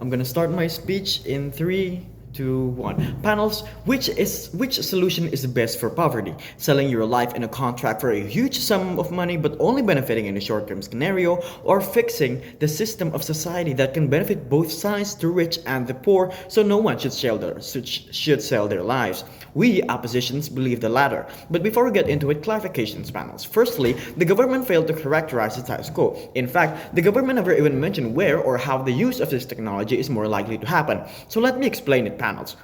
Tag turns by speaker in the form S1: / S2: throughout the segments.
S1: I'm gonna start my speech in three, two, one. Panels, which solution is the best for poverty? Selling your life in a contract for a huge sum of money but only benefiting in a short-term scenario, or fixing the system of society that can benefit both sides, the rich and the poor, so no one should sell their lives. We oppositions believe the latter. But before we get into it, clarifications panels. Firstly, the government failed to characterize the status quo. In fact, the government never even mentioned where or how the use of this technology is more likely to happen. So let me explain it, panels.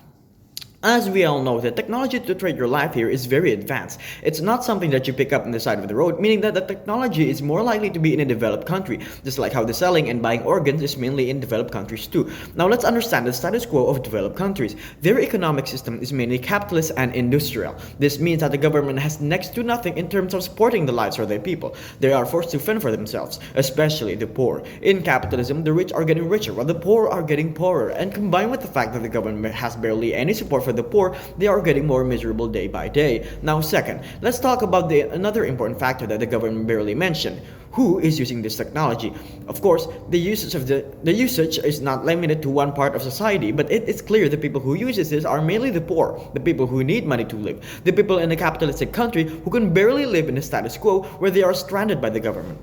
S1: As we all know, the technology to trade your life here is very advanced. It's not something that you pick up on the side of the road, meaning that the technology is more likely to be in a developed country, just like how the selling and buying organs is mainly in developed countries too. Now let's understand the status quo of developed countries. Their economic system is mainly capitalist and industrial. This means that the government has next to nothing in terms of supporting the lives of their people. They are forced to fend for themselves, especially the poor. In capitalism, the rich are getting richer while the poor are getting poorer, and combined with the fact that the government has barely any support for the poor, they are getting more miserable day by day. Now second, let's talk about another important factor that the government barely mentioned. Who is using this technology? Of course, the usage is not limited to one part of society, but it is clear the people who uses this are mainly the poor, the people who need money to live, the people in a capitalistic country who can barely live in a status quo where they are stranded by the government.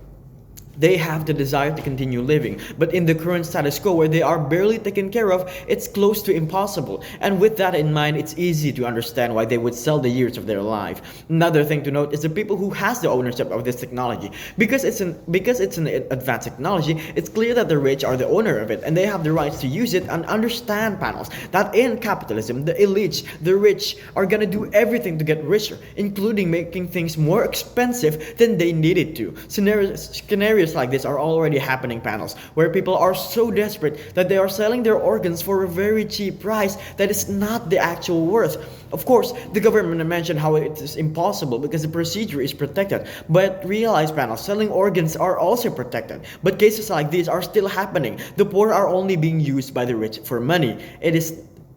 S1: They have the desire to continue living, but in the current status quo where they are barely taken care of, it's close to impossible. And with that in mind, it's easy to understand why they would sell the years of their life. Another thing to note is the people who has the ownership of this technology. Because it's an advanced technology, it's clear that the rich are the owner of it, and they have the rights to use it. And understand, panels, that in capitalism, the elites, the rich, are gonna do everything to get richer, including making things more expensive than they needed to. Scenarios like this are already happening, panels, where people are so desperate that they are selling their organs for a very cheap price that is not the actual worth. Of course, the government mentioned how it is impossible because the procedure is protected, but realize, panels, selling organs are also protected. But cases like these are still happening. The poor are only being used by the rich for money.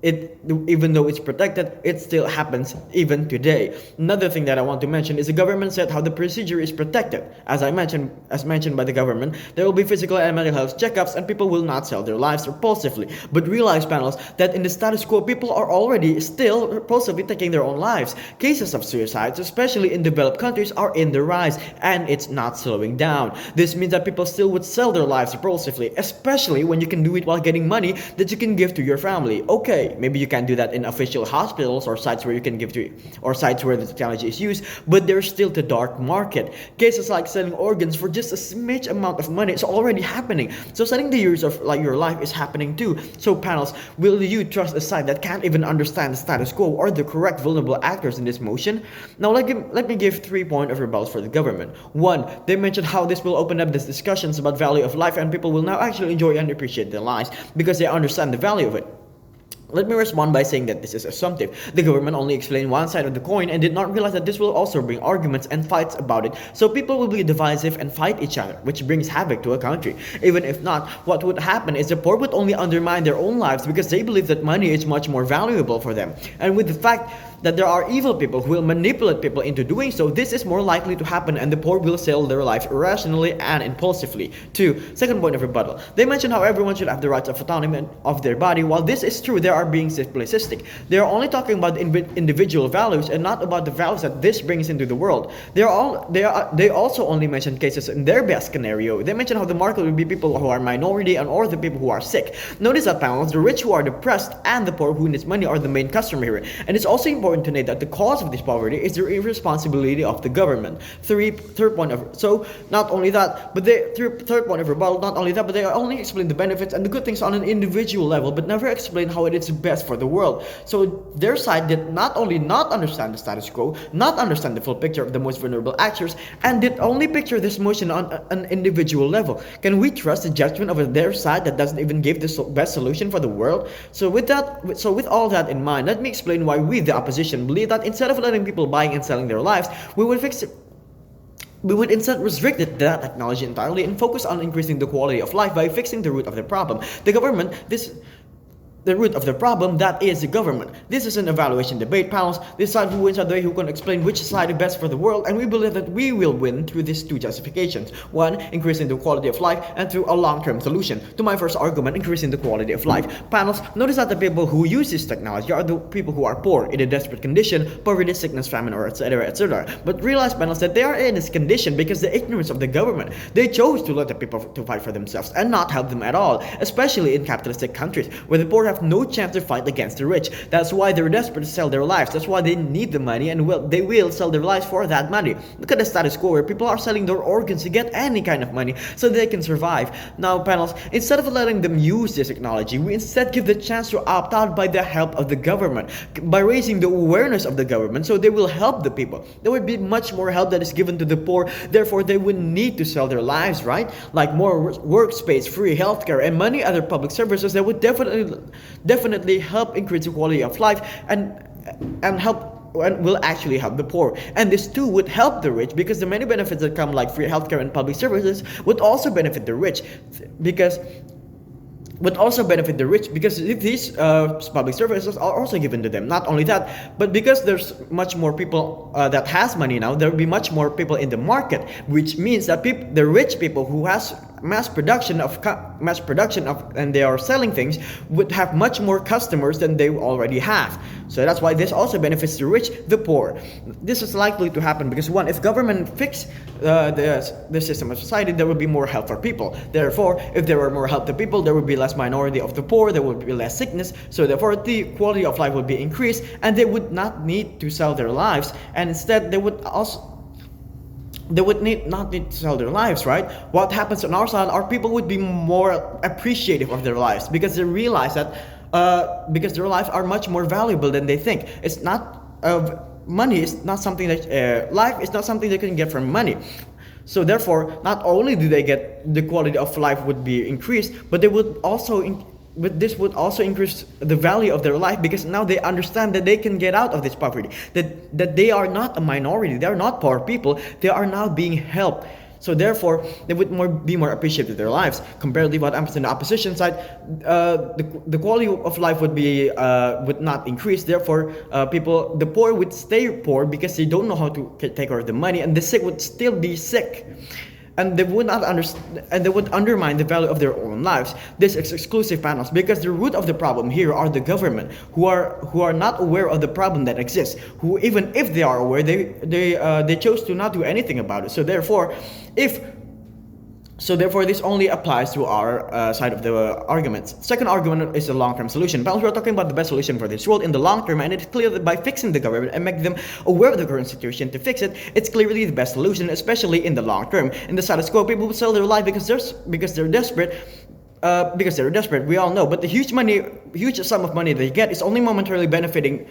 S1: Even though it's protected, it still happens even today. Another thing that I want to mention is the government said how the procedure is protected. As mentioned by the government, there will be physical and mental health checkups, and people will not sell their lives repulsively. But realize, panels, that in the status quo, people are already still repulsively taking their own lives. Cases of suicides, especially in developed countries, are in the rise, and it's not slowing down. This means that people still would sell their lives repulsively, especially when you can do it while getting money that you can give to your family. Okay, maybe you can do that in official hospitals or sites where you can give to, or sites where the technology is used, but there's still the dark market. Cases like selling organs for just a smidge amount of money is already happening. So selling the years of your life is happening too. So panels, will you trust a side that can't even understand the status quo or the correct vulnerable actors in this motion? Now let me give 3 points of rebuttals for the government. 1, they mentioned how this will open up these discussions about value of life, and people will now actually enjoy and appreciate their lives because they understand the value of it. Let me respond by saying that this is assumptive. The government only explained one side of the coin and did not realize that this will also bring arguments and fights about it, so people will be divisive and fight each other, which brings havoc to a country. Even if not, what would happen is the poor would only undermine their own lives because they believe that money is much more valuable for them. And with the fact that there are evil people who will manipulate people into doing so, this is more likely to happen, and the poor will sell their lives irrationally and impulsively. 2, second point of rebuttal. They mentioned how everyone should have the rights of autonomy of their body. While this is true, they are being simplistic. They are only talking about individual values and not about the values that this brings into the world. They also only mention cases in their best scenario. They mention how the market will be people who are minority and or the people who are sick. Notice that, panels, the rich who are depressed and the poor who needs money are the main customer here. And it's also important to note that the cause of this poverty is the irresponsibility of the government. Third point of not only that, but they only explain the benefits and the good things on an individual level, but never explain how it is best for the world. So their side did not only not understand the status quo, not understand the full picture of the most vulnerable actors, and did only picture this motion on an individual level. Can we trust the judgment of their side that doesn't even give the best solution for the world? So with all that in mind, let me explain why we, the opposition, believe that instead of letting people buying and selling their lives, we would instead restrict that technology entirely and focus on increasing the quality of life by fixing the root of the problem. The the root of the problem, that is the government. This is an evaluation debate. Panels decide who wins are they who can explain which side is best for the world, and we believe that we will win through these two justifications. One, increasing the quality of life, and through a long-term solution. To my first argument, increasing the quality of life. Panels, notice that the people who use this technology are the people who are poor, in a desperate condition, poverty, sickness, famine, or etc. etc. But realize, panels, that they are in this condition because the ignorance of the government. They chose to let the people to fight for themselves and not help them at all, especially in capitalistic countries where the poor have no chance to fight against the rich. That's why they're desperate to sell their lives. That's why they need the money, and they will sell their lives for that money. Look at the status quo where people are selling their organs to get any kind of money so they can survive. Now, panels, instead of letting them use this technology, we instead give the chance to opt out by the help of the government, by raising the awareness of the government so they will help the people. There would be much more help that is given to the poor, therefore they would need to sell their lives, right? Like more workspace, free healthcare, and many other public services that would definitely help increase the quality of life and help and will actually help the poor. And this too would help the rich because the many benefits that come like free healthcare and public services would also benefit the rich because these public services are also given to them. Not only that, but because there's much more people that has money now, there will be much more people in the market, which means that the rich people who has mass production of and they are selling things would have much more customers than they already have. So that's why this also benefits the rich, the poor. This is likely to happen because one, if government fix the system of society, there will be more help for people. Therefore, if there were more help to people, there would be less minority of the poor, there would be less sickness, so therefore the quality of life would be increased, and they would not need to sell their lives, and instead they would not need to sell their lives, right? What happens on our side, our people would be more appreciative of their lives because they realize that because their lives are much more valuable than they think. It's not money is not something that life is not something they can get from money. So therefore, not only do they get the quality of life would be increased, but they would also but this would also increase the value of their life because now they understand that they can get out of this poverty, that they are not a minority, they are not poor people, they are now being helped. So therefore, they would be more appreciative of their lives. Comparatively, what happens in the opposition side, the quality of life would not increase. Therefore, the poor would stay poor because they don't know how to take care of the money, and the sick would still be sick. And they would not understand, and they would undermine the value of their own lives. This is exclusive, panels, because the root of the problem here are the government, who are not aware of the problem that exists. Who, even if they are aware, they chose to not do anything about it. So therefore, this only applies to our side of the arguments. Second argument is a long-term solution. Panels, we're talking about the best solution for this world in the long term, and it's clear that by fixing the government and making them aware of the current situation to fix it, it's clearly the best solution, especially in the long term. In the status quo, people will sell their life because they're desperate. We all know, but the huge sum of money they get is only momentarily benefiting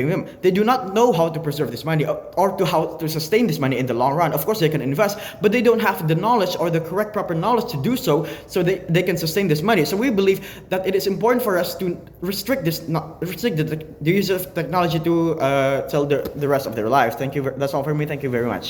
S1: them. They do not know how to preserve this money or how to sustain this money in the long run. Of course, they can invest, but they don't have the knowledge or the correct proper knowledge to do so they can sustain this money. So we believe that it is important for us to restrict the use of technology to sell the rest of their lives. Thank you. That's all for me. Thank you very much.